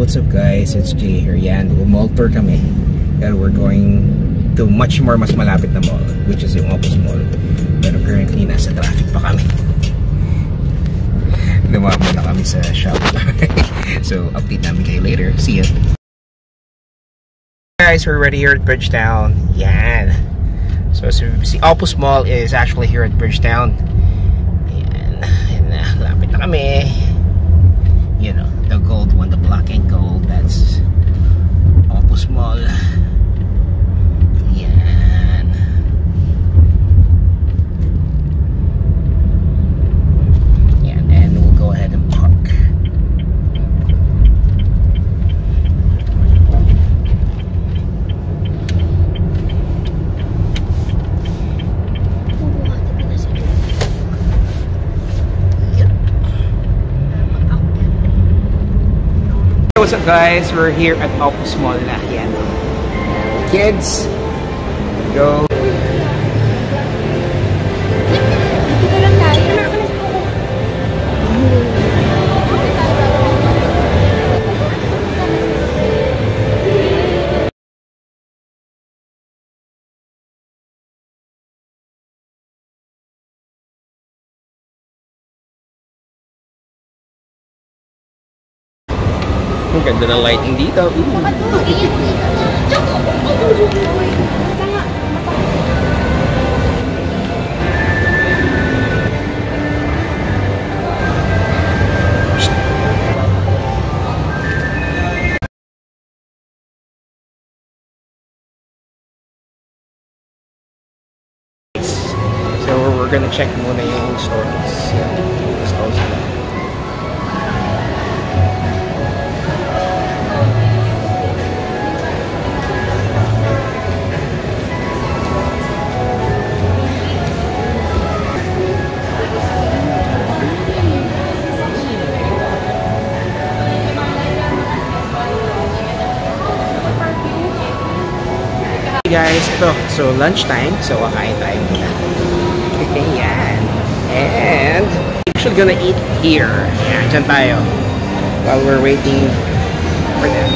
What's up guys, it's Jay here. Yan, mall tour kami. Pero we're going to much more mas malapit na mall, which is yung Opus Mall. Pero currently nasa traffic pa kami. Lumama na kami sa shop. So update namin kayo later. See ya. Guys, we're already here at Bridgetown. Yan. So si Opus Mall is actually here at Bridgetown. Yan. Lapit na kami. You know, the gold one, the black and gold, that's Opus Mall. Yan. Yan, and we'll go ahead and park. What's up guys, we're here at Opus Mall na. Yan. Kids, go. Ang ganda ng lighting dito. So we're gonna check muna yung stores. Guys, ito, so lunchtime, so kakain tayo muna. Yan. And we're actually gonna eat here. Yan, dyan tayo while we're waiting for them.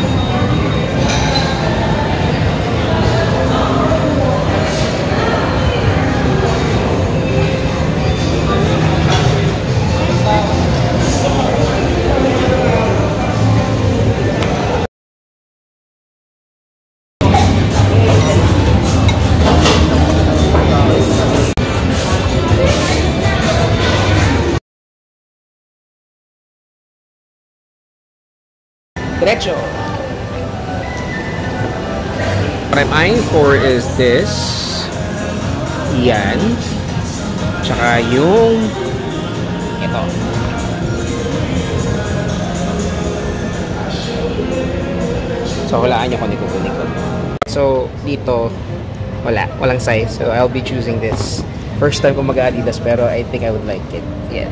Derecho. What I'm eyeing for is this. Yan. Tsaka yung ito. So hulaan nyo kung hindi kukunin ko. So dito walang size. So I'll be choosing this. First time ko mag-Adidas pero I think I would like it. Yeah.